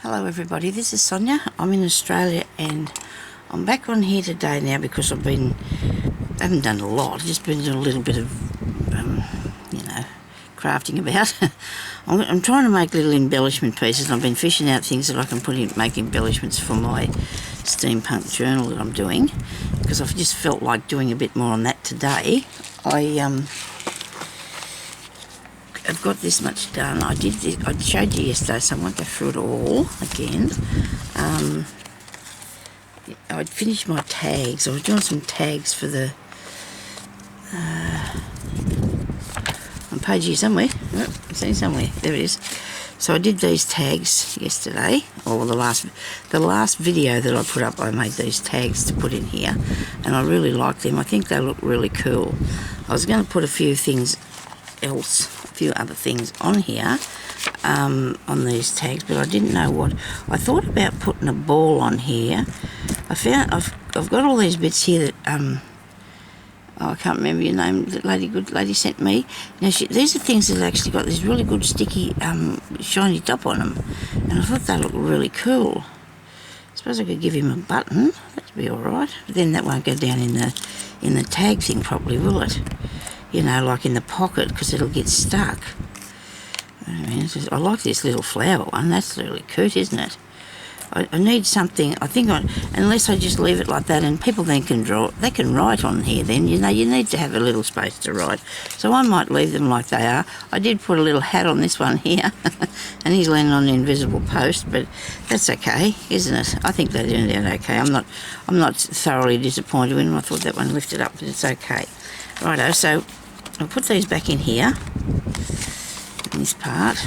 Hello everybody, this is Sonya. I'm in Australia and I'm back on here today now because I haven't done a lot, just been doing a little bit of, crafting about. I'm trying to make little embellishment pieces. I've been fishing out things that I can make embellishments for my steampunk journal that I'm doing, because I've just felt like doing a bit more on that today. I've got this much done. I showed you yesterday, so I won't go through it all again. I'd finished my tags. I was doing some tags for the on page here somewhere. Oh, it's in somewhere. There it is. So I did these tags yesterday, or the last video that I put up. I made these tags to put in here, and I really like them. I think they look really cool. I was going to put a few other things on here on these tags, but I didn't know what. I thought about putting a ball on here. I've got all these bits here that I can't remember your name. That good lady sent me. Now these are things that actually got this really good sticky shiny top on them, and I thought they looked really cool. I suppose I could give him a button. That'd be all right. But then that won't go down in the tag thing properly, will it? You know, like in the pocket, because it'll get stuck. I like this little flower one. That's really cute, isn't it? I need something. I think unless I just leave it like that, and people then can draw. They can write on here. Then you need to have a little space to write. So I might leave them like they are. I did put a little hat on this one here, and he's landing on the invisible post, but that's okay, isn't it? I think they turned out okay. I'm not thoroughly disappointed with them. I thought that one lifted up, but it's okay. Righto. So I'll put these back in here, in this part.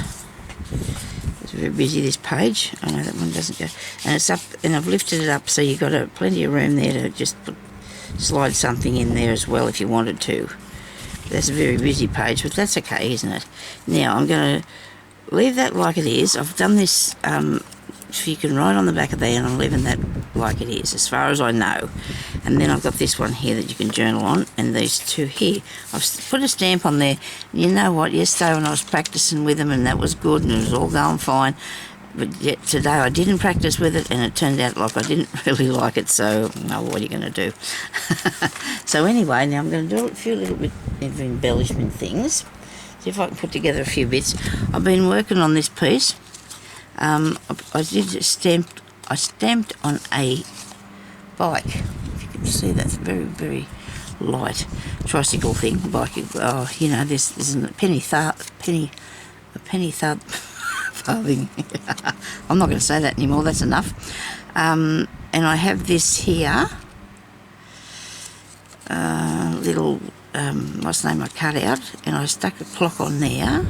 It's very busy, this page. I know that one doesn't go. And it's up, and I've lifted it up so you've got plenty of room there to just slide something in there as well if you wanted to. That's a very busy page, but that's okay, isn't it? Now, I'm going to leave that like it is. I've done this, so you can write on the back of there, and I'm leaving that like it is, as far as I know. And then I've got this one here that you can journal on, and these two here. I've put a stamp on there. You know what, yesterday when I was practicing with them, and that was good, and it was all going fine, but yet today I didn't practice with it, and it turned out like I didn't really like it, so, well, what are you going to do? So anyway, now I'm going to do a few little bit of embellishment things. See if I can put together a few bits. I've been working on this piece. I stamped on a bike. If you can see, that's very, very light tricycle thing. Bike. Oh, you know, this isn't a penny farthing. I'm not going to say that anymore. That's enough. And I have this here. Little. What's the name I cut out, and I stuck a clock on there,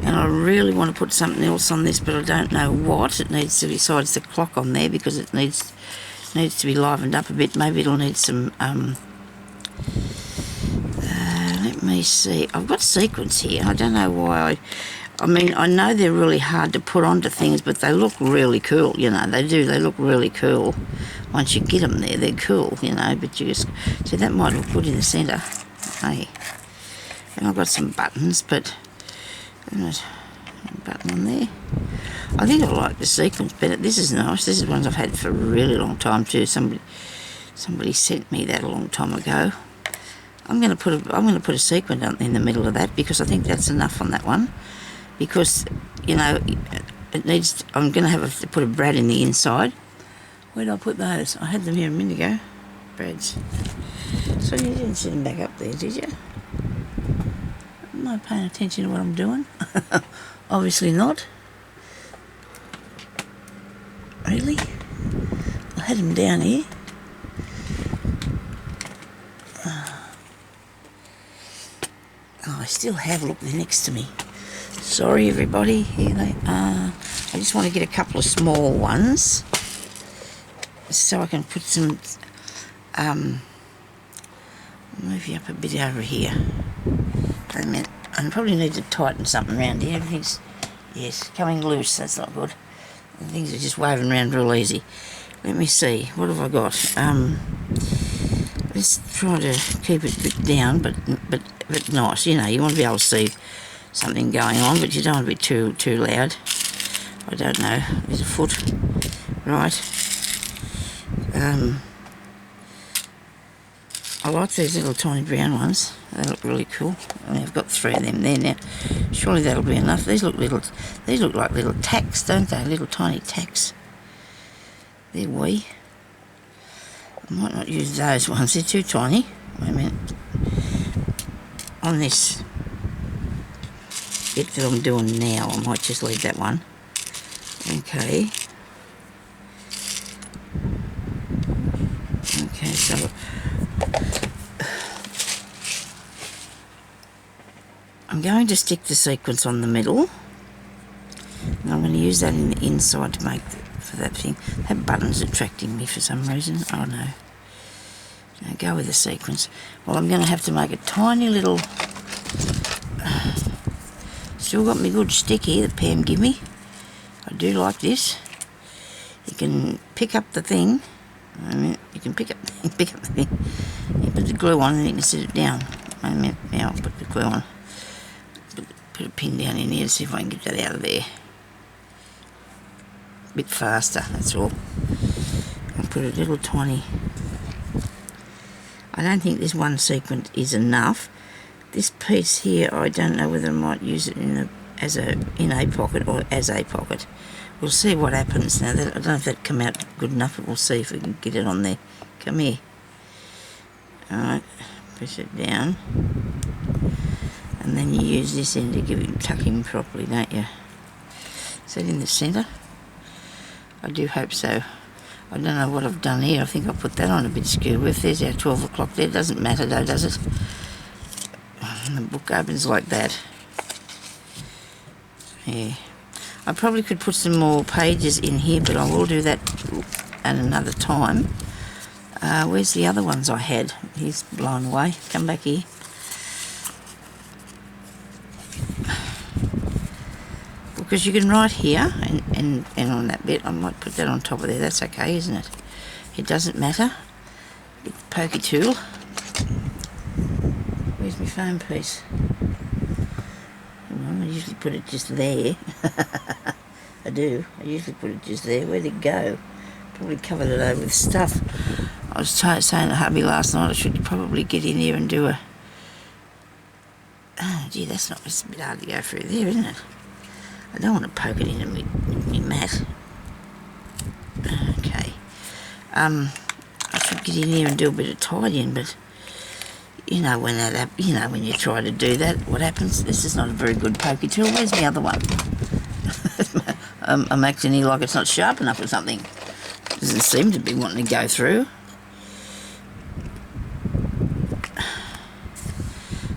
and I really want to put something else on this, but I don't know what it needs to be besides the clock on there, because it needs to be livened up a bit. Maybe it'll need some let me see, I've got sequins here. I don't know why I mean, I know they're really hard to put onto things, but they look really cool, you know, they look really cool. Once you get them there, they're cool, you know, but you just, so that might look good in the centre. Hey, and I've got some buttons, but a button on there. I think I like the sequins better. This is nice. This is ones I've had for a really long time too. Somebody sent me that a long time ago. I'm going to put a sequin in the middle of that, because I think that's enough on that one. Because, you know, it needs. I'm going to have to put a brad in the inside. Where did I put those? I had them here a minute ago. Brads. So you didn't set them back up there, did you? Am I paying attention to what I'm doing? Obviously not. Really? I had them down here. Oh, I still have. Look, they're next to me. Sorry, everybody. Here they are. I just want to get a couple of small ones so I can put some. Move you up a bit over here. Wait a minute. I probably need to tighten something around here. Everything's, yes, coming loose. That's not good. Things are just waving around real easy. Let me see. What have I got? Let's try to keep it a bit down, but nice. You know, you want to be able to see something going on, but you don't want to be too loud. I don't know, there's a foot, right. I like these little tiny brown ones, they look really cool. I mean, I've got 3 of them there now, surely that'll be enough. These look like little tacks, don't they, little tiny tacks. They're wee. I might not use those ones, they're too tiny. Wait a minute. On this bit that I'm doing now, I might just leave that one. Okay. Okay, so I'm going to stick the sequence on the middle. And I'm going to use that in the inside to make for that thing. That button's attracting me for some reason. Oh no. Now go with the sequence. Well, I'm going to have to make a tiny little... Still got me good stick here that Pam give me. I do like this. You can pick up the thing. I mean, you can pick up the thing. You put the glue on and you can set it down. I mean, now I'll put the glue on. Put a pin down in here to see if I can get that out of there. A bit faster, that's all. And put a little tiny... I don't think this one sequence is enough. This piece here, I don't know whether I might use it in a pocket or as a pocket. We'll see what happens now. I don't know if that come out good enough, but we'll see if we can get it on there. Come here. Alright, push it down. And then you use this end to tuck him properly, don't you? Is that in the centre? I do hope so. I don't know what I've done here. I think I put that on a bit skew with. There's our 12 o'clock there. Doesn't matter though, does it? And the book opens like that. Yeah. I probably could put some more pages in here, but I will do that at another time. Where's the other ones I had? He's blown away. Come back here. Because you can write here and on that bit. I might put that on top of there. That's okay, isn't it? It doesn't matter. Get the pokey tool. Where's my foam piece? I usually put it just there. I do. I usually put it just there. Where'd it go? Probably covered it over with stuff. I was saying to hubby last night I should probably get in here and do a... Oh gee, it's a bit hard to go through there, isn't it? I don't want to poke it into my mat. Okay. I should get in here and do a bit of tidying, but you know when when you try to do that, what happens? This is not a very good pokey tool. Where's the other one? I'm acting here like it's not sharp enough or something. Doesn't seem to be wanting to go through.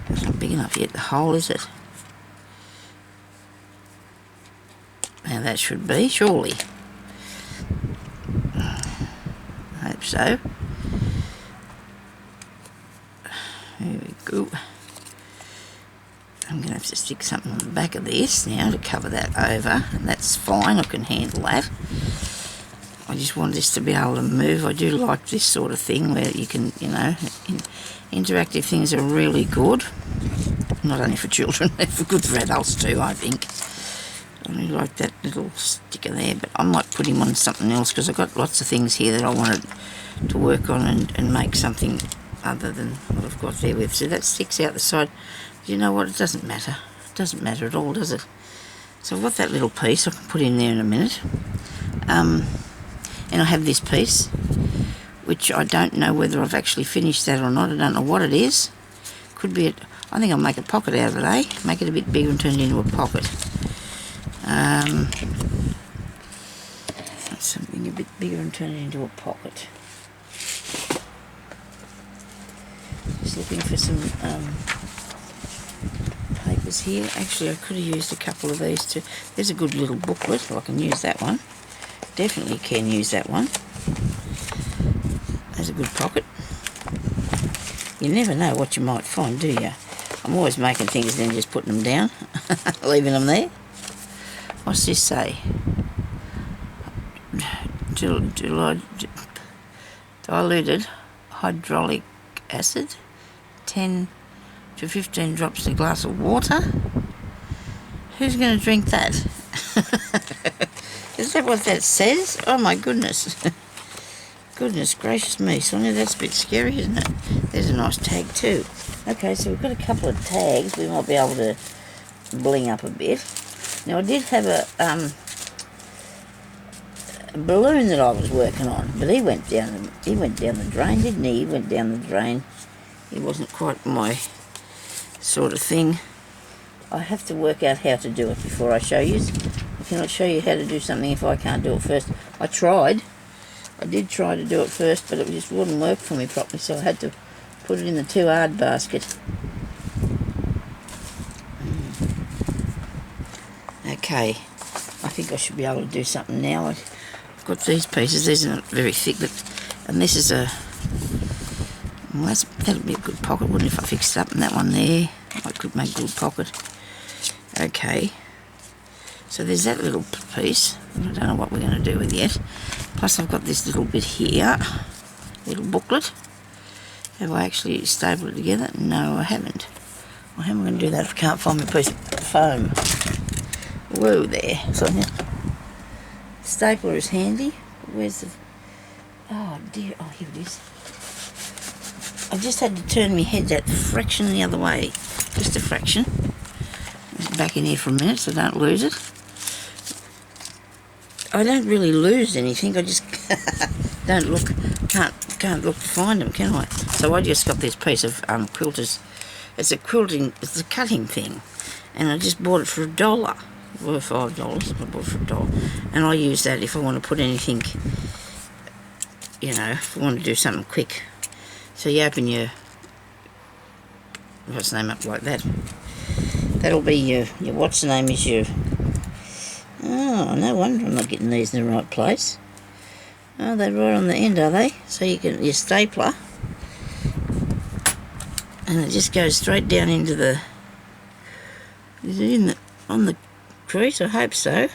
It's not big enough yet, the hole, is it? Now that should be, surely. I hope so. There we go. I'm going to have to stick something on the back of this now to cover that over. And that's fine, I can handle that. I just want this to be able to move. I do like this sort of thing where you can, interactive things are really good. Not only for children, they're good for adults too, I think. I really like that little sticker there, but I might put him on something else because I've got lots of things here that I wanted to work on and make something other than what I've got there with. So that sticks out the side. You know what? It doesn't matter. It doesn't matter at all, does it? So I've got that little piece I can put in there in a minute. And I have this piece, which I don't know whether I've actually finished that or not. I don't know what it is. Could be I think I'll make a pocket out of it, eh? Make it a bit bigger and turn it into a pocket. Something a bit bigger and turn it into a pocket. Just looking for some papers here. Actually, I could have used a couple of these too. There's a good little booklet, so I can use that one. Definitely can use that one. There's a good pocket. You never know what you might find, do you? I'm always making things and then just putting them down, leaving them there. What's this say? Diluted hydraulic acid, 10 to 15 drops in a glass of water. Who's going to drink that? Is that what that says? Oh my goodness. Goodness gracious me, Sonia, that's a bit scary, isn't it? There's a nice tag too. Okay, so we've got a couple of tags we might be able to bling up a bit. Now I did have a balloon that I was working on, but he went down the drain, didn't he? He went down the drain. He wasn't quite my sort of thing. I have to work out how to do it before I show you. I cannot show you how to do something if I can't do it first. I did try to do it first, but it just wouldn't work for me properly, so I had to put it in the too hard basket. Okay, I think I should be able to do something now. I've got these pieces. These are not very thick, and this is a... Well, that'll be a good pocket, wouldn't it, if I fixed it up in that one there? I could make a good pocket. Okay, so there's that little piece. I don't know what we're going to do with yet. Plus I've got this little bit here, little booklet. Have I actually stapled it together? No, I haven't. Well, how am I going to do that if I can't find my piece of foam? Whoa there, Sonia. Stapler is handy. Where's the... Oh dear, oh here it is. I just had to turn my head that fraction the other way. Just a fraction. It's back in here for a minute so don't lose it. I don't really lose anything, I just can't look to find them, can I? So I just got this piece of quilters. It's a cutting thing, and I just bought it for $1, or $5. I bought it for $1, and I use that if I want to put anything, you know, if I want to do something quick. So you open your, what's the name up like that? That'll be your what's the name is your... Oh, no wonder I'm not getting these in the right place. Oh, they're right on the end, are they? So you can, your stapler, and it just goes straight down into the... Is it on the crease? I hope so.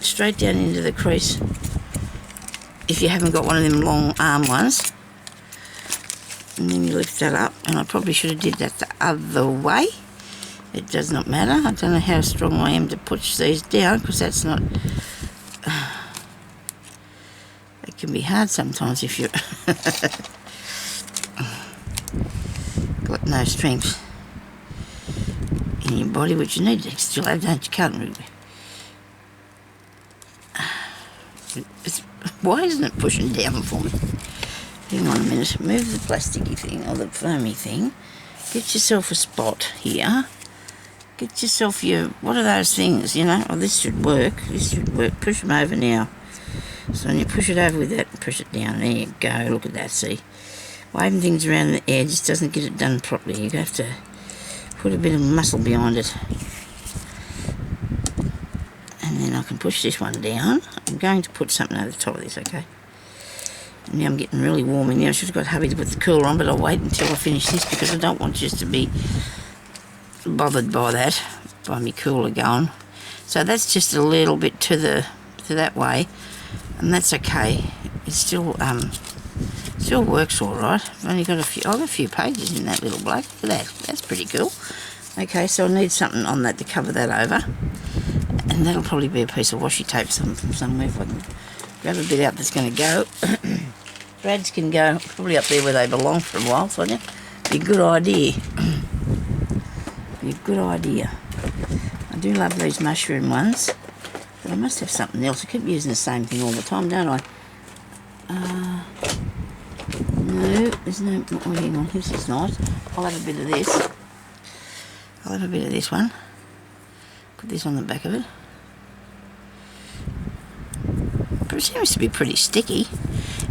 Straight down into the crease. If you haven't got one of them long arm ones, and then you lift that up, and I probably should have did that the other way. It does not matter. I don't know how strong I am to push these down, because that's not... It can be hard sometimes if you're... got no strength in your body, which you need to still have, don't you? Can't really... Why isn't it pushing down for me? Hang on a minute. Move the plasticky thing, or the foamy thing. Get yourself a spot here. Get yourself your... What are those things, you know? Oh, this should work. This should work. Push them over now. So when you push it over with that, and push it down. There you go. Look at that, see? Waving things around the edge doesn't get it done properly. You have to put a bit of muscle behind it. And then I can push this one down. I'm going to put something over the top of this, okay? And now I'm getting really warm in here. I should have got hubby to put the cooler on, but I'll wait until I finish this because I don't want just to be bothered by that, by me cooler going. So that's just a little bit to that way, and that's okay. It still works all right. I've only got I've got a few pages in that little bloke. Look at that. That's pretty cool. Okay, so I need something on that to cover that over. And that'll probably be a piece of washi tape from somewhere. If I can grab a bit out that's going to go. Threads can go probably up there where they belong for a while, Sonia. Be a good idea. Be a good idea. I do love these mushroom ones, but I must have something else. I keep using the same thing all the time, don't I? No, there's no... Oh, hang on, this is nice. I'll have a bit of this. I'll have a bit of this one. Put this on the back of it. But it seems to be pretty sticky.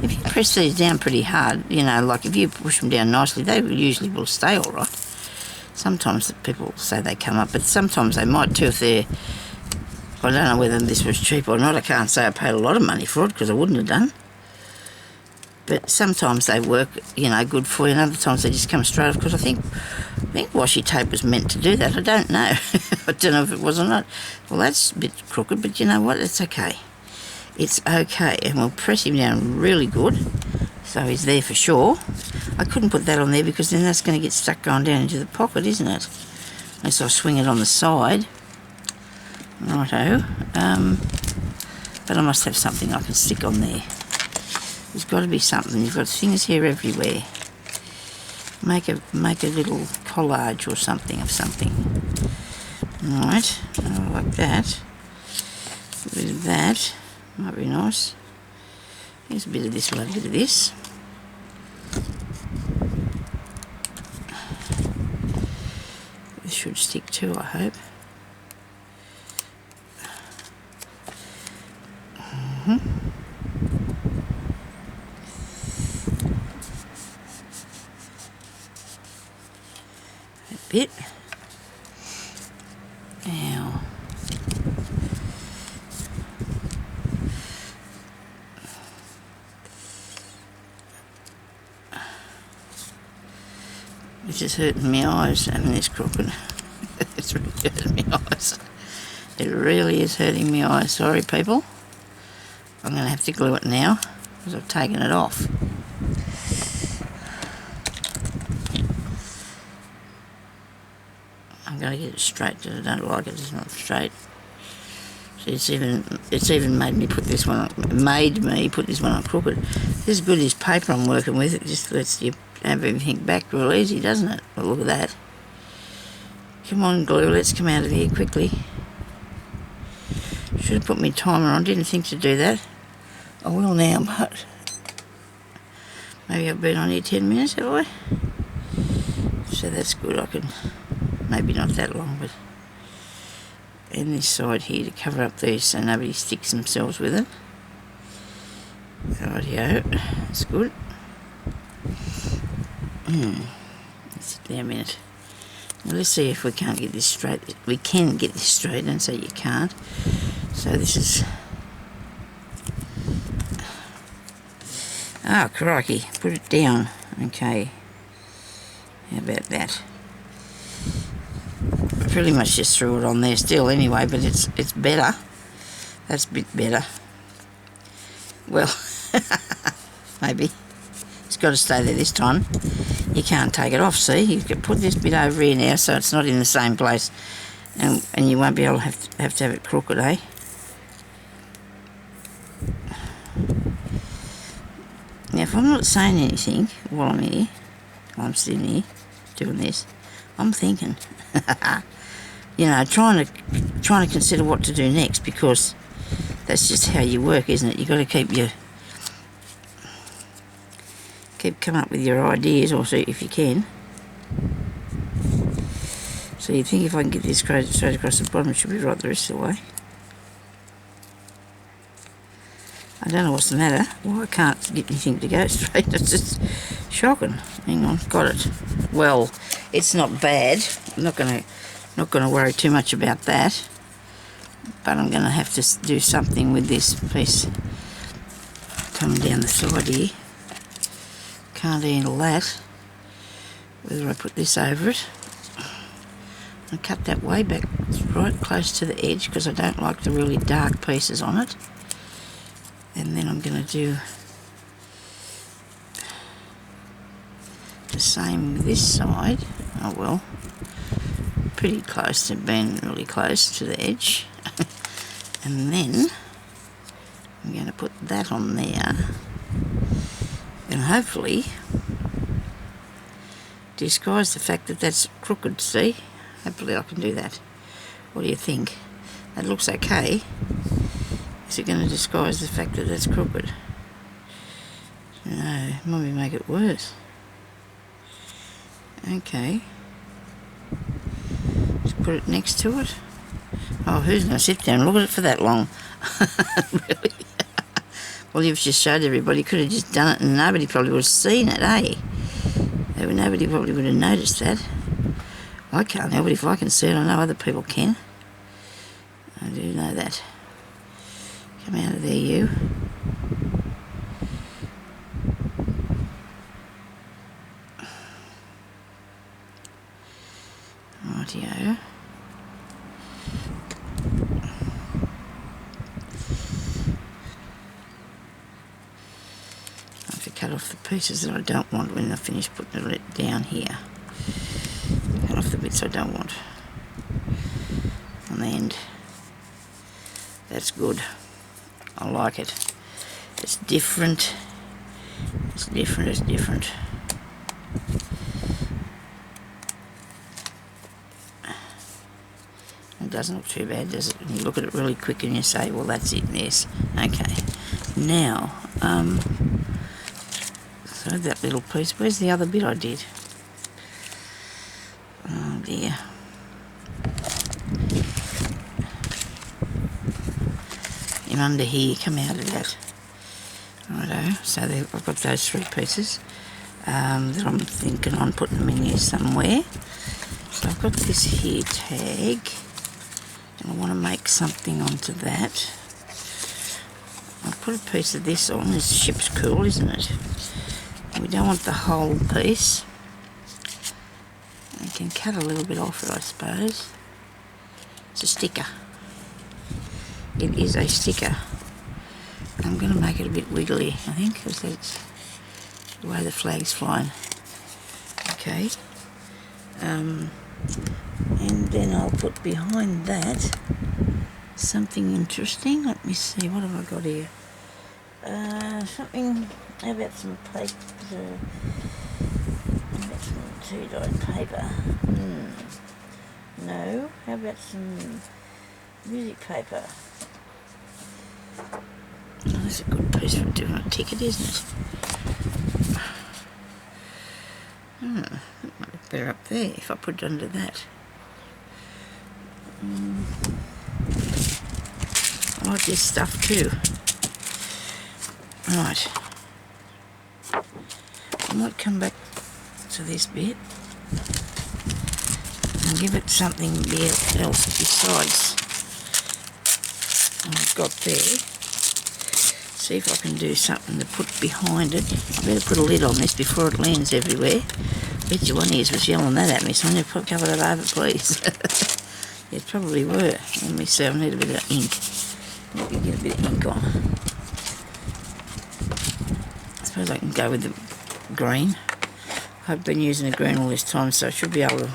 If you press these down pretty hard, you know, like if you push them down nicely, they usually will stay all right. Sometimes people say they come up, but sometimes they might too if they're... I don't know whether this was cheap or not. I can't say I paid a lot of money for it because I wouldn't have done. But sometimes they work, you know, good for you, and other times they just come straight off because I think washi tape was meant to do that. I don't know. I don't know if it was or not. Well, that's a bit crooked, but you know what? It's okay. It's okay, and we'll press him down really good so he's there for sure. I couldn't put that on there because then that's going to get stuck going down into the pocket, isn't it? Unless I swing it on the side. Righto. But I must have something I can stick on there. There's got to be something. You've got things here everywhere. Make a little collage or something of something. Right, I like that. A bit of that. Might be nice. Here's a bit of this, we'll have a bit of this. This should stick too, I hope. A bit. Now, this is hurting my eyes having this crooked. It's really hurting my eyes. It really is hurting my eyes. Sorry, people. I'm going to have to glue it now because I've taken it off. I'm going to get it straight because I don't like it. It's not straight. So it's even made me put this one on crooked. This is good, this paper I'm working with. It just lets you have everything back real easy, doesn't it? Well, look at that. Come on, glue, let's come out of here quickly. Should have put my timer on, didn't think to do that. I will now, but maybe I've been on here 10 minutes, have I? So that's good, I can, maybe not that long, but and this side here to cover up these so nobody sticks themselves with it. Rightio, that's good. Let's sit there a minute. Now let's see if we can't get this straight. We can get this straight, and so you can't. So this is... Oh, crikey. Put it down. Okay. How about that? I pretty much just threw it on there still anyway, but it's better. That's a bit better. Well, maybe. It's got to stay there this time. You can't take it off, see? You can put this bit over here now so it's not in the same place. And you won't be able to have it crooked, eh? Now, if I'm not saying anything while I'm here, while I'm sitting here doing this, I'm thinking, you know, trying to consider what to do next, because that's just how you work, isn't it? You've got to keep coming up with your ideas, or so if you can. So you think if I can get this straight across the bottom, it should be right the rest of the way. I don't know what's the matter. Why I can't get anything to go straight. It's just shocking. Hang on, got it. Well, it's not bad. I'm not gonna worry too much about that. But I'm gonna have to do something with this piece coming down the side here. Can't handle that. Whether I put this over it. I cut that way back right close to the edge because I don't like the really dark pieces on it. And then I'm going to do the same with this side. Oh well, pretty close to being really close to the edge. And then I'm going to put that on there and hopefully disguise the fact that that's crooked, see? Hopefully I can do that. What do you think? That looks okay. Is it going to disguise the fact that that's crooked? No, maybe make it worse. Okay. Just put it next to it. Oh, who's going to sit down and look at it for that long? Really? Well, you've just showed everybody. Could have just done it and nobody probably would have seen it, eh? Nobody probably would have noticed that. I can't help it. If I can see it, I know other people can. I do know that. Come out of there, you. Rightio. I have to cut off the pieces that I don't want when I finish putting it down here. Cut off the bits I don't want on the end. That's good. I like it. It's different. It's different. It's different. It doesn't look too bad, does it? You look at it really quick and you say, well, that's it, yes. Okay. Now, so that little piece, where's the other bit I did? Oh dear. In under here, come out of that. Righto, so I've got those 3 pieces that I'm thinking on putting them in here somewhere. So I've got this here tag, and I want to make something onto that. I'll put a piece of this on. This ship's cool, isn't it? We don't want the whole piece. I can cut a little bit off it, I suppose. It's a sticker. It is a sticker. I'm going to make it a bit wiggly, I think, because that's the way the flag's flying. Okay. And then I'll put behind that something interesting. Let me see, what have I got here? Something, how about some paper? How about some 2-dyed paper? No, how about some music paper? Oh, that's a good piece for doing a ticket, isn't it? It might look better up there if I put it under that. I like this stuff too. Right. I might come back to this bit and give it something else besides what I've got there. See if I can do something to put behind it. I better put a lid on this before it lands everywhere. Bet you one ears was yelling that at me, Sonya, cover it over, please. Yeah, it probably were. Let me see, I need a bit of ink. Let me get a bit of ink on. I suppose I can go with the green. I've been using the green all this time, so I should be able to...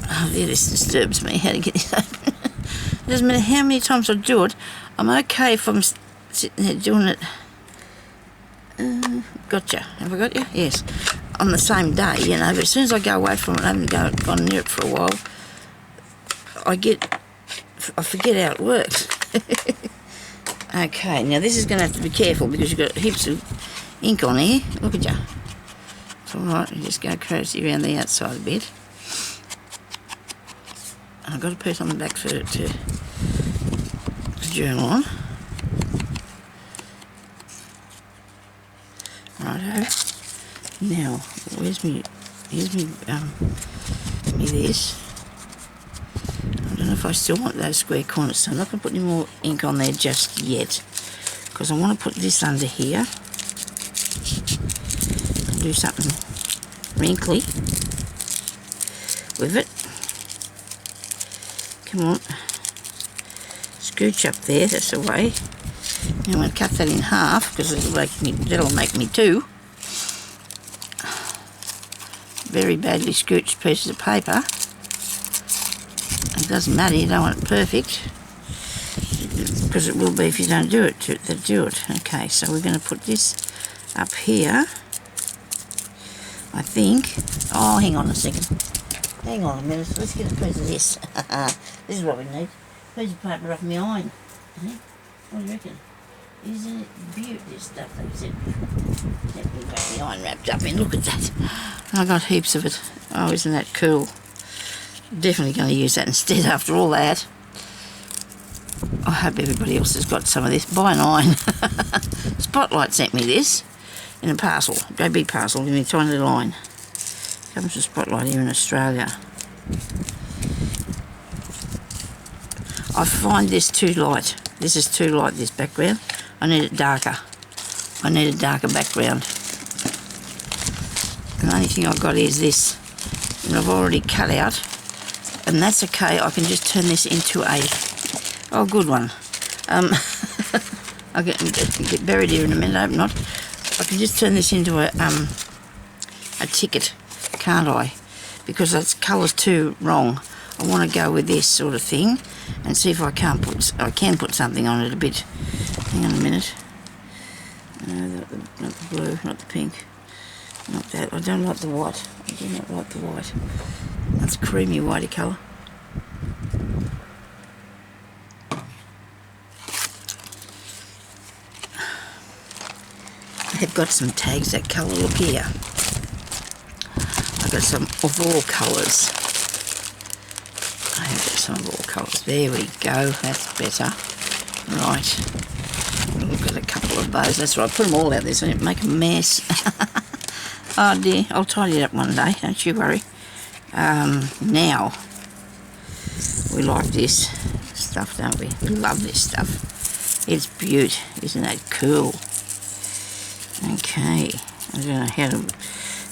Oh, yeah, this disturbs me, how to get this open. It doesn't matter how many times I do it, I'm okay if I'm sitting there doing it. Gotcha. Have I got you? Yes. On the same day, you know, but as soon as I go away from it, I haven't gone near it for a while, I forget how it works. Okay, now this is going to have to be careful because you've got heaps of ink on here. Look at you. It's alright, you just go crazy around the outside a bit. I've got a piece on the back for it to journal on. Righto. Now, here's me this. I don't know if I still want those square corners, so I'm not going to put any more ink on there just yet, because I want to put this under here and do something wrinkly with it. Come on, scooch up there, that's the way. Now I'm going to cut that in half because that'll make me 2 very badly scooched pieces of paper. It doesn't matter, you don't want it perfect, because it will be if you don't do it. Okay, so we're going to put this up here, I think. Oh, hang on a second. Hang on a minute, let's get a piece of this. This is what we need. A piece of paper off my iron. What do you reckon? Isn't it beautiful, this stuff they said? Let me get the iron wrapped up in. Look at that. I got heaps of it. Oh, isn't that cool? Definitely going to use that instead after all that. I hope everybody else has got some of this. Buy an iron. Spotlight sent me this in a parcel. Go big parcel, give me a tiny little iron. Comes from Spotlight here in Australia. I find this too light. This is too light, this background. I need it darker. I need a darker background. The only thing I've got is this, and I've already cut out, and that's okay. I can just turn this into a, oh, good one. I'll get buried here in a minute, I hope not. I can just turn this into a ticket, can't I? Because that colour's too wrong. I want to go with this sort of thing. and see if I can put something on it a bit. Hang on a minute. No, not the blue, not the pink, not that. I don't like the white. I do not like the white. That's creamy whitey colour. I've got some tags that colour. Look here. I've got some of all colours. I have got some of all colours. There we go. That's better. Right. We've got a couple of those. That's right. I put them all out there so I didn't make a mess. Oh dear. I'll tidy it up one day. Don't you worry. Now, we like this stuff, don't we? We love this stuff. It's beaut. Isn't that cool? Okay. I don't know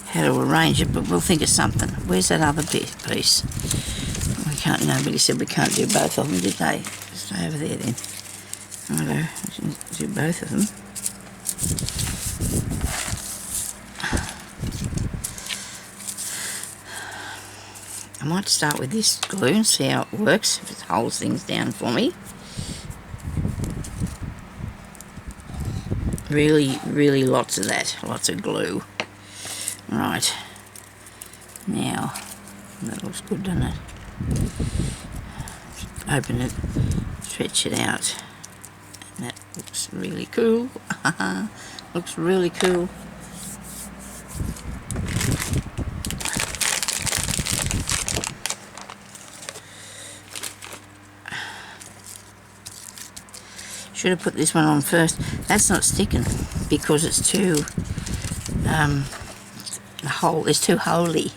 how to arrange it, but we'll think of something. Where's that other piece? We can't. Nobody said we can't do both of them, did they? Stay over there then. Righto, do both of them. I might start with this glue and see how it works, if it holds things down for me. Really, really lots of that, lots of glue. Right, now, that looks good, doesn't it? Open it, stretch it out. And that looks really cool. Looks really cool. Should have put this one on first. That's not sticking because it's too it's too holy.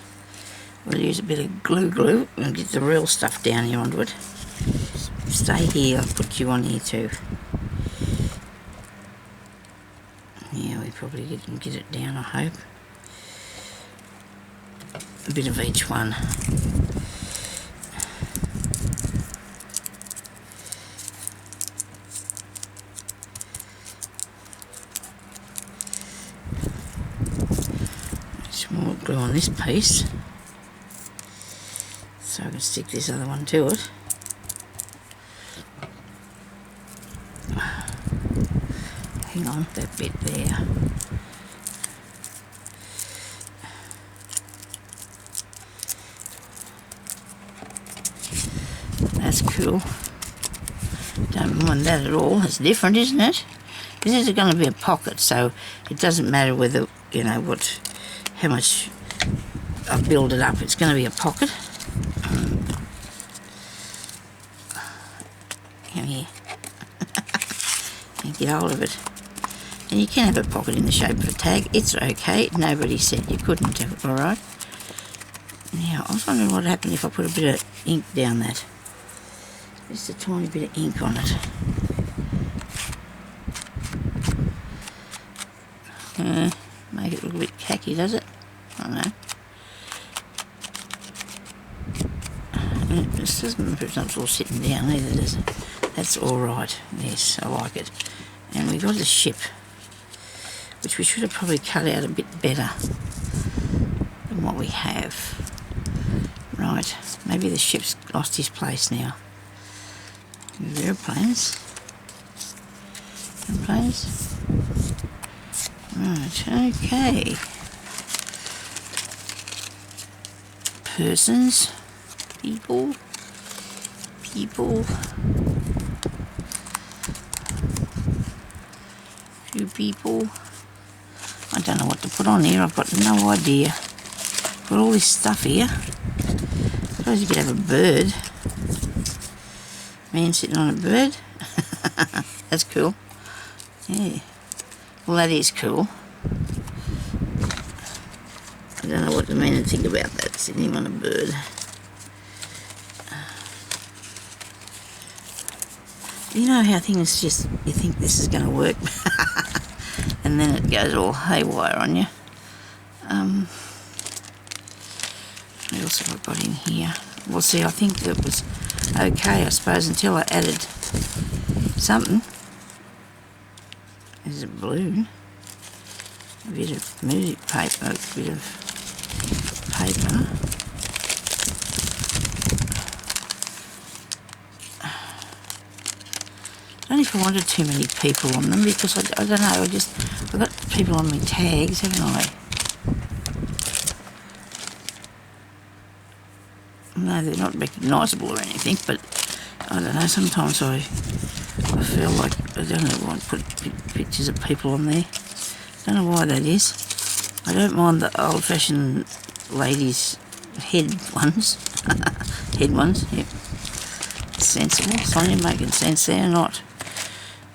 We'll use a bit of glue and get the real stuff down here onto it. Stay here, I'll put you on here too. Yeah, we probably can get it down, I hope. A bit of each one. Some more glue on this piece, so I can stick this other one to it. Hang on, that bit there. That's cool. Don't mind that at all. It's different, isn't it? This is going to be a pocket, so it doesn't matter whether, you know, how much I build it up. It's going to be a pocket. Come here. Get hold of it. And you can have a pocket in the shape of a tag. It's okay. Nobody said you couldn't have it, alright? Now, I was wondering what would happen if I put a bit of ink down that. Just a tiny bit of ink on it. Make it look a bit khaki, does it? I don't know. This doesn't, it's not all sitting down either, does it? That's alright. Yes, I like it. And we got the ship, which we should have probably cut out a bit better than what we have. Right, maybe the ship's lost his place now. Airplanes. Airplanes. Right, okay. Persons. People. Few people. I don't know what to put on here. I've got no idea. Got all this stuff here. I suppose you could have a bird. Man sitting on a bird. That's cool. Yeah. Well, that is cool. I don't know what to mean and think about that, sitting on a bird. You know how things just, you think this is going to work, and then it goes all haywire on you. What else have I got in here? Well, see, I think that was okay, I suppose, until I added something. There's a balloon, a bit of music paper, a bit of paper. don't know if I wanted too many people on them because I don't know, I've got people on my tags, haven't I? No, they're not recognisable or anything, but I don't know, sometimes I feel like I don't want to put pictures of people on there. Don't know why that is. I don't mind the old-fashioned ladies' head ones. Head ones, yep. Sensible. Sonya making sense there or not?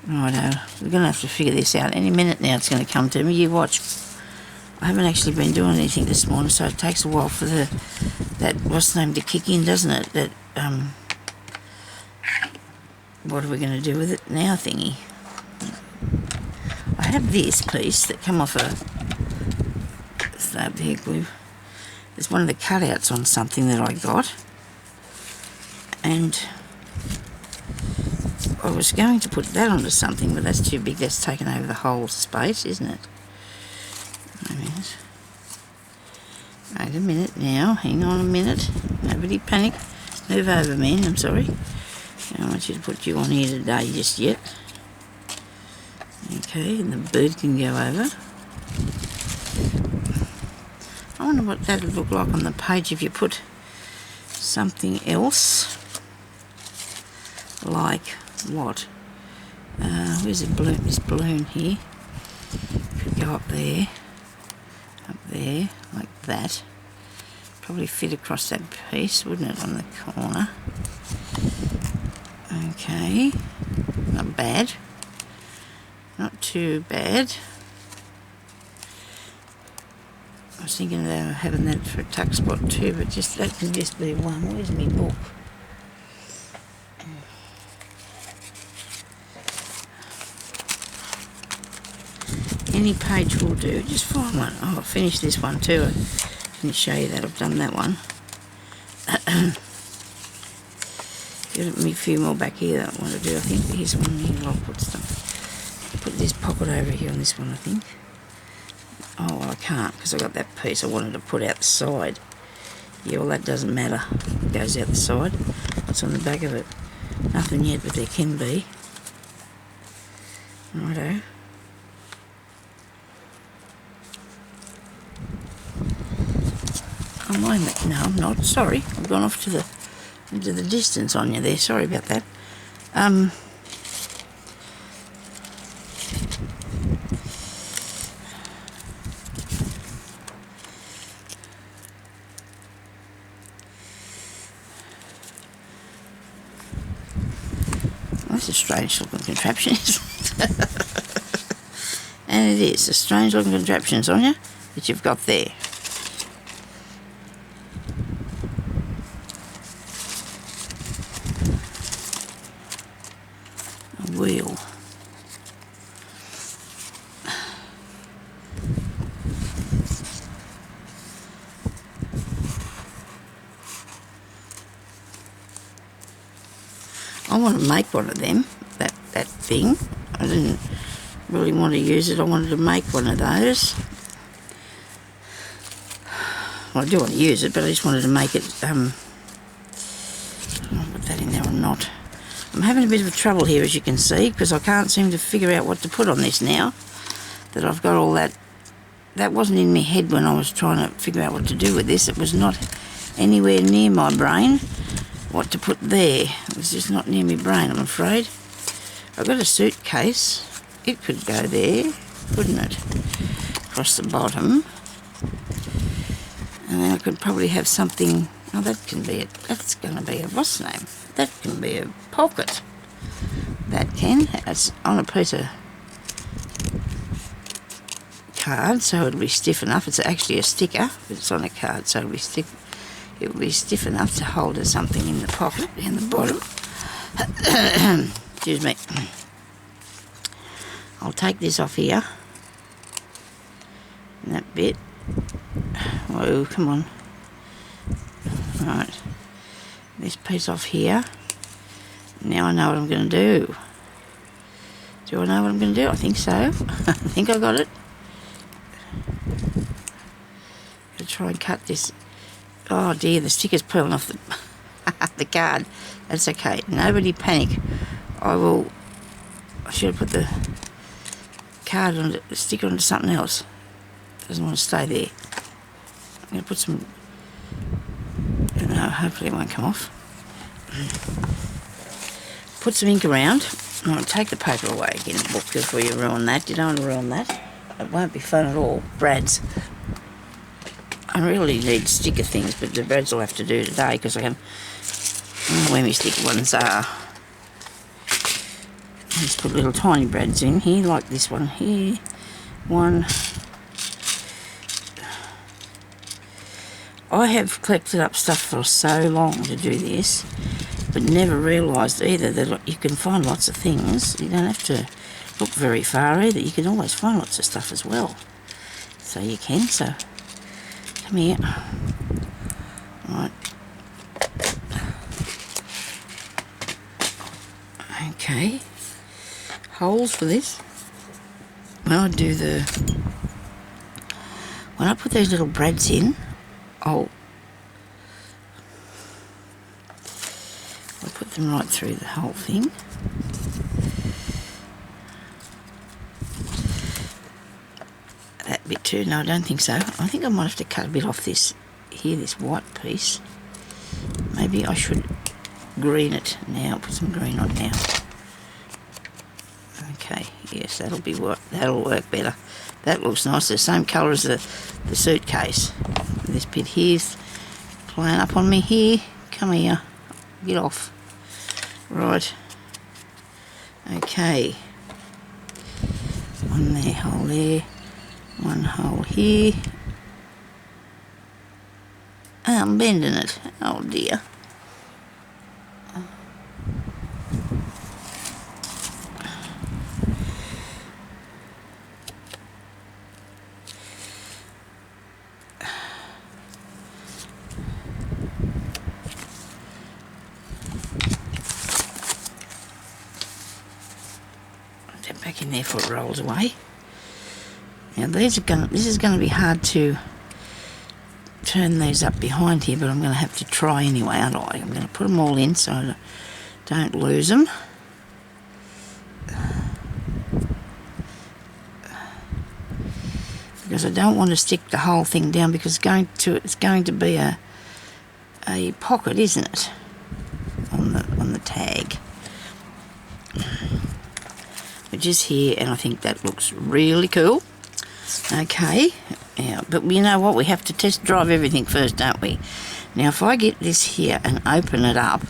Righto. We're going to have to figure this out. Any minute now it's going to come to me. You watch. I haven't actually been doing anything this morning, so it takes a while for that what's the name to kick in, doesn't it? That what are we going to do with it now thingy? I have this piece that come off a slab there glue. It's one of the cutouts on something that I got, and I was going to put that onto something, but that's too big. That's taken over the whole space, isn't it? Wait a minute now. Hang on a minute. Nobody panic. Move over, man. I'm sorry. I don't want you to put you on here today just yet. Okay, and the bird can go over. I wonder what that would look like on the page if you put something else. Like what? Where's the balloon? This balloon here. Could go up there, like that. Probably fit across that piece, wouldn't it, on the corner? Okay, not bad. Not too bad. I was thinking about having that for a tuck spot too, but just that can just be one. Where's my book? Any page will do. Just find one. Oh, I'll finish this one too. I can show you that I've done that one. Give me a few more back here that I want to do. I think here's one here. I'll put this pocket over here on this one, I think. Oh, well, I can't because I got that piece I wanted to put out the side. Yeah, well, that doesn't matter. It goes out the side. What's on the back of it? Nothing yet, but there can be. Righto. I'm lying that. No, I'm not. Sorry. I've gone off into the distance on you there. Sorry about that. That's a strange looking contraption, isn't it? And it is a strange looking contraption, Sonya, that you've got there. A wheel. I want to make one of them, that thing. I didn't really want to use it. I wanted to make one of those. Well, I do want to use it, but I just wanted to make it. I'll put that in there or not. I'm having a bit of trouble here, as you can see, because I can't seem to figure out what to put on this now. That I've got all that. That wasn't in my head when I was trying to figure out what to do with this. It was not anywhere near my brain. What to put there. It was just not near my brain, I'm afraid. I've got a suitcase. It could go there, couldn't it? Across the bottom. And then I could probably have something. Oh, that can be it. That's going to be a what's the name? That can be a pocket. That can. It's on a piece of card, so it'll be stiff enough. It's actually a sticker, but it's on a card, so it'll be stiff. It will be stiff enough to hold something in the pocket in the bottom. Excuse me. I'll take this off here. And that bit. Whoa, come on. Right. This piece off here. Now I know what I'm going to do. Do I know what I'm going to do? I think so. I think I got it. I'll try and cut this. Oh dear, the sticker's peeling off the card. That's okay. Nobody panic. I will I should have put the card on the sticker onto something else. Doesn't want to stay there. I'm going to put some, no, hopefully it won't come off. Put some ink around. I'm going to take the paper away again before you ruin that. You don't want to ruin that. It won't be fun at all. Brads. I really need sticker things, but the brads will have to do today because I don't know where my sticker ones are. Let's put little tiny brads in here, like this one here. One. I have collected up stuff for so long to do this, but never realised either that you can find lots of things. You don't have to look very far either. You can always find lots of stuff as well. So you can, so come here. Right. Okay. Holes for this. When I put those little brads in, I'll put them right through the whole thing. That bit too? No, I don't think so. I think I might have to cut a bit off this here, this white piece. Maybe I should green it now. Put some green on now. Okay, yes, that'll work better. That looks nice. The same colour as the suitcase. This bit here's playing up on me here. Come here. Get off. Right. Okay. One there, hole there. One hole here. I'm bending it. Oh dear. Back in there before it rolls away. Now this is going to be hard to turn these up behind here, but I'm going to have to try anyway, aren't I? I'm going to put them all in so I don't lose them. Because I don't want to stick the whole thing down because it's going to be a pocket, isn't it? On the tag. Which is here, and I think that looks really cool. Okay, yeah, but you know what? We have to test drive everything first, don't we? Now, if I get this here and open it up,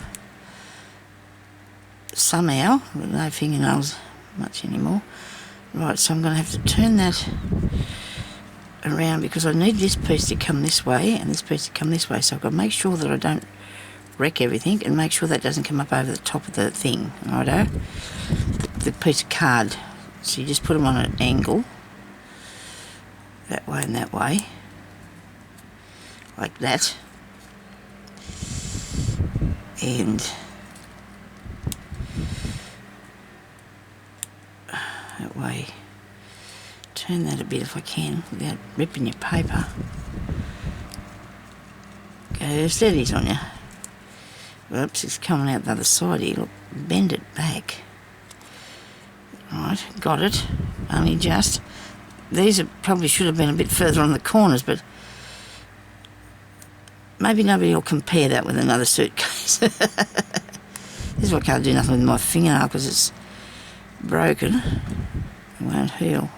somehow, with no fingernails much anymore. Right, so I'm going to have to turn that around because I need this piece to come this way and this piece to come this way. So I've got to make sure that I don't wreck everything and make sure that doesn't come up over the top of the thing, righto? The piece of card. So you just put them on an angle, that way and that way, like that, and that way. Turn that a bit if I can without ripping your paper. Go steady, Sonya. Oops, it's coming out the other side here. Look, bend it back. Right, got it. Only just. These probably should have been a bit further on the corners, but maybe nobody will compare that with another suitcase. This is why I can't do nothing with my fingernail because it's broken. It won't heal.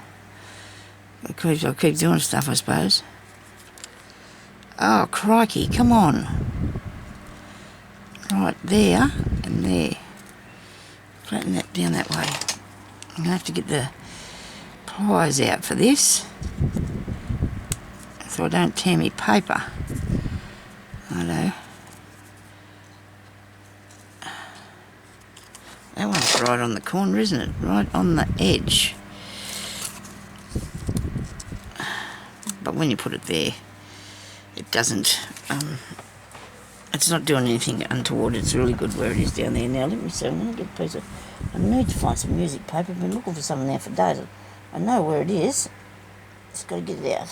I'll keep doing stuff, I suppose. Oh, crikey, come on. Right, there and there. Flatten that down that way. I'm going to have to get the pliers out for this so I don't tear me paper. Righto. That one's right on the corner, isn't it? Right on the edge. But when you put it there, it doesn't, it's not doing anything untoward. It's really good where it is down there. Now, let me see, I'm going to get a piece of, I need to find some music paper. I've been looking for something now for days. I know where it is. Just got to get it out.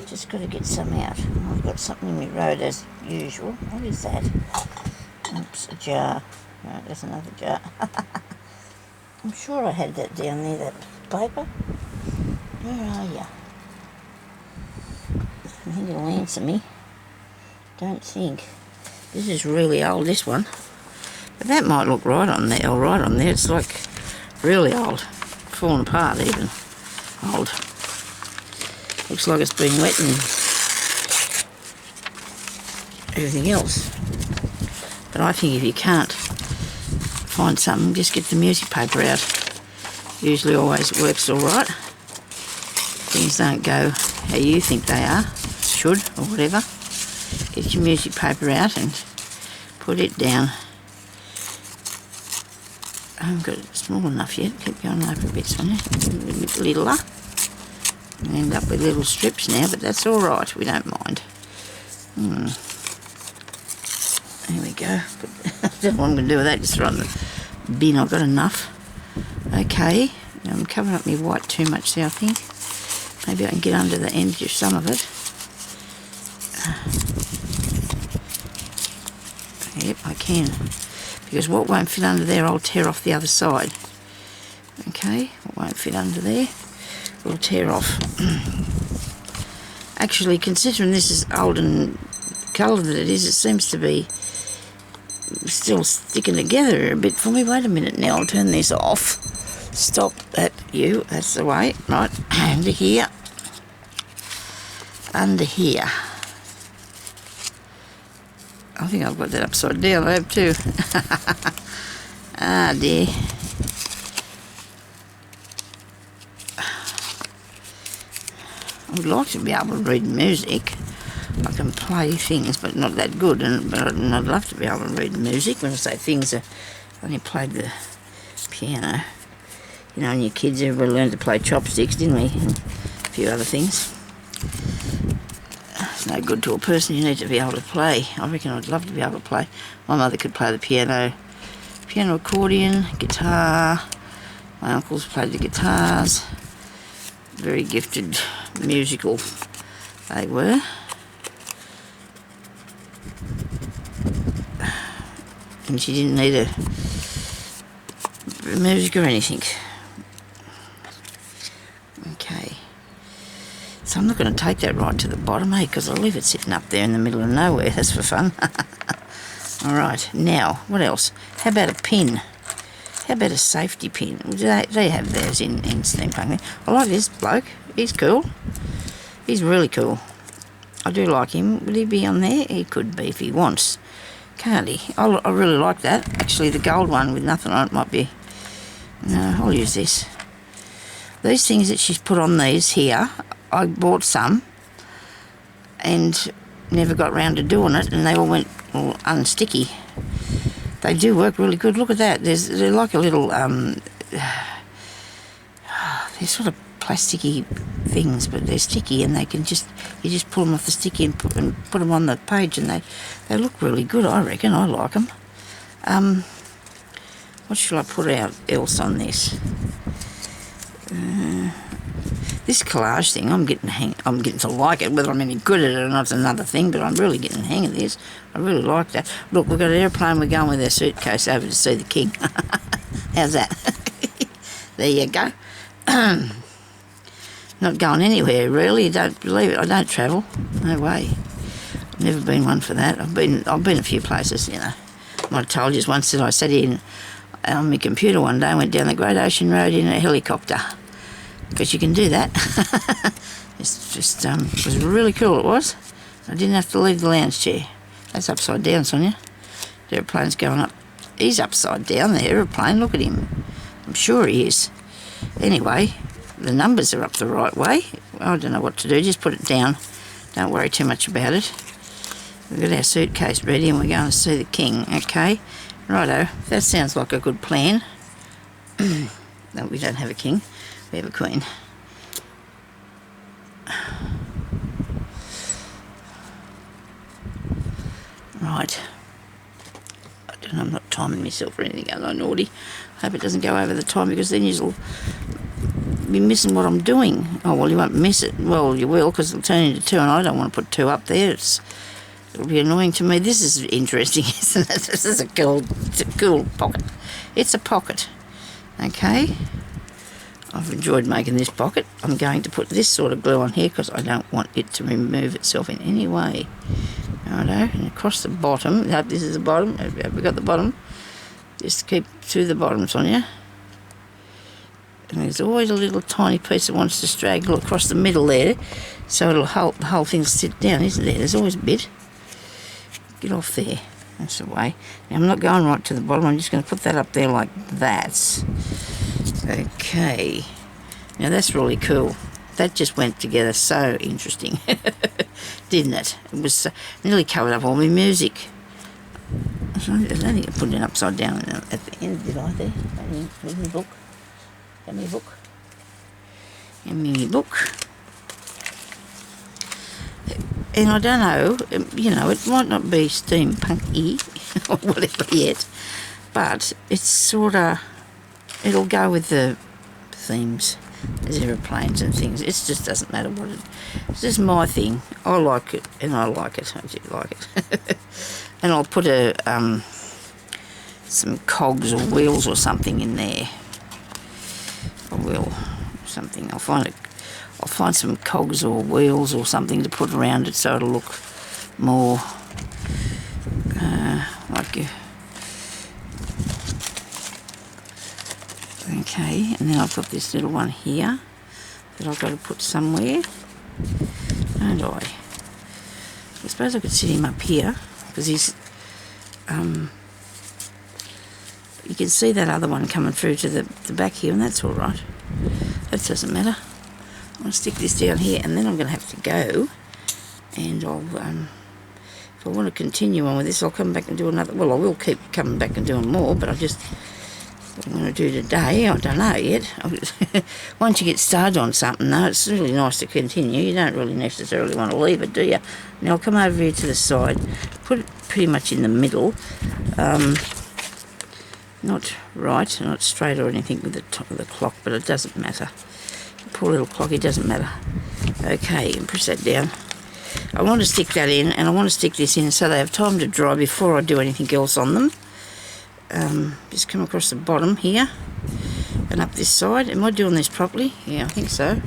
Just got to get some out. I've got something in my road as usual. What is that? Oops, a jar. No, there's another jar. I'm sure I had that down there, that paper. Where are you? I think it'll answer me. Don't think. This is really old, this one. But that might look right on there, or right on there. It's like really old. Fallen apart even. Old. Looks like it's been wet and everything else. But I think if you can't find something, just get the music paper out. Usually always works alright. Things don't go how you think they are, should, or whatever. Get your music paper out and put it down. I haven't got it small enough yet. Keep going over a bit, Sonya. A bit littler. End up with little strips now, but that's alright. We don't mind. There we go. But I don't know what I'm going to do with that. Just throw it in the bin. I've got enough. Okay. I'm covering up my white too much there, I think. Maybe I can get under the end of some of it. Yep, I can. Because what won't fit under there, I'll tear off the other side. Okay, what won't fit under there, we'll tear off. Actually, considering this is old and colour that it is, it seems to be still sticking together a bit for me. Wait a minute now, I'll turn this off. Stop that, you, that's the way. Right, under here. Under here. I think I've got that upside down, I have too. Ah dear. I would like to be able to read music. I can play things, but not that good. But I'd love to be able to read music. When I say things, I only played the piano. You know, when your kids ever learned to play chopsticks, didn't we? And a few other things. It's no good to a person. You need to be able to play. I reckon I'd love to be able to play. My mother could play the piano, accordion, guitar. My uncles played the guitars. Very gifted, musical they were. And she didn't need a music or anything. Okay. So I'm not going to take that right to the bottom, because I'll leave it sitting up there in the middle of nowhere. That's for fun. Alright, now, what else? How about a pin? How about a safety pin? They have theirs in Steampunk. I like this bloke. He's cool. He's really cool. I do like him. Would he be on there? He could be if he wants. Can't he? I really like that. Actually, the gold one with nothing on it might be... No, I'll use this. These things that she's put on these here, I bought some and never got round to doing it, and they all went all unsticky. They do work really good. Look at that. They're like a little they're sort of plasticky things, but they're sticky, and they can you just pull them off the sticky and put them on the page, and they look really good. I reckon. I like them. What should I put out else on this? This collage thing, I'm getting to like it. Whether I'm any good at it or not is another thing, but I'm really getting the hang of this. I really like that. Look, we've got an airplane. We're going with our suitcase over to see the king. How's that? There you go. Not going anywhere, really. You don't believe it. I don't travel. No way. I've never been one for that. I've been a few places, you know. I might have told you once that I sat in on my computer one day and went down the Great Ocean Road in a helicopter. Because you can do that. It's just, it was really cool, it was. I didn't have to leave the lounge chair. That's upside down, Sonya. The aeroplane's going up. He's upside down, the aeroplane. Look at him. I'm sure he is. Anyway, the numbers are up the right way. I don't know what to do. Just put it down. Don't worry too much about it. We've got our suitcase ready and we're going to see the king, okay? Righto, that sounds like a good plan. No, we don't have a king. We have a queen. Right. I don't know, I'm not timing myself or anything. I'm not naughty. I hope it doesn't go over the time, because then you'll be missing what I'm doing. Oh, well, you won't miss it. Well, you will, because it'll turn into 2, and I don't want to put 2 up there. It'll be annoying to me. This is interesting, isn't it? This is a cool pocket. It's a pocket. Okay, I've enjoyed making this pocket. I'm going to put this sort of glue on here because I don't want it to remove itself in any way. Righto, and across the bottom, this is the bottom, have we got the bottom? Just keep to the bottom, Sonya. And there's always a little tiny piece that wants to straggle across the middle there, so it'll help the whole thing sit down, isn't there? There's always a bit. Get off there. That's the way. Now I'm not going right to the bottom, I'm just going to put that up there like that. Okay. Now that's really cool. That just went together so interesting. Didn't it? It was nearly covered up all my music. I don't think I put it upside down at the end, did I there? Give me a book. Give me a book. Give me a book. And I don't know, you know, it might not be steampunk-y or whatever yet, but it's sort of, it'll go with the themes. There's aeroplanes and things. It just doesn't matter what it. It's just my thing. I like it, and I like it. I do like it. And I'll put a some cogs or wheels or something in there. I will something. I'll find some cogs or wheels or something to put around it so it'll look more like you. Okay, and then I've got this little one here that I've got to put somewhere. And I suppose I could sit him up here because he's you can see that other one coming through to the back here, and that's all right. That doesn't matter. I'm going to stick this down here, and then I'm going to have to go, and I'll if I want to continue on with this, I'll come back and do another. Well, I will keep coming back and doing more, but what I'm going to do today, I don't know yet. Once you get started on something, though, it's really nice to continue. You don't really necessarily want to leave it, do you? Now I'll come over here to the side, put it pretty much in the middle. Not right, not straight or anything with the top of the clock, but it doesn't matter. Poor little clock, it doesn't matter. Okay, and press that down. I want to stick that in, and I want to stick this in so they have time to dry before I do anything else on them. Just come across the bottom here and up this side. Am I doing this properly? Yeah, I think so.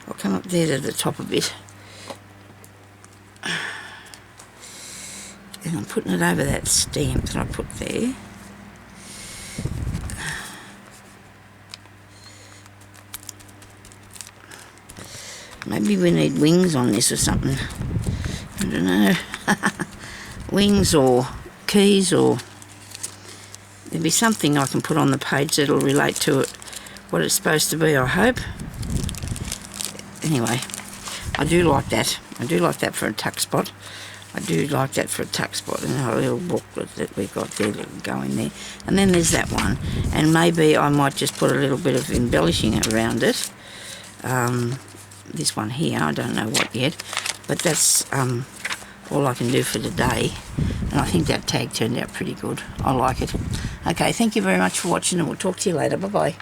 I'll come up there to the top a bit. And I'm putting it over that stamp that I put there. Maybe we need wings on this or something. I don't know. Wings or keys, or there'll be something I can put on the page that'll relate to it, what it's supposed to be, I hope. Anyway, I do like that. I do like that for a tuck spot. I do like that for a tuck spot, and a little booklet that we've got there that'll go in there. And then there's that one, and maybe I might just put a little bit of embellishing around it. This one here, I don't know what yet, but that's all I can do for today, and I think that tag turned out pretty good. I like it. Okay, thank you very much for watching, and we'll talk to you later. Bye bye.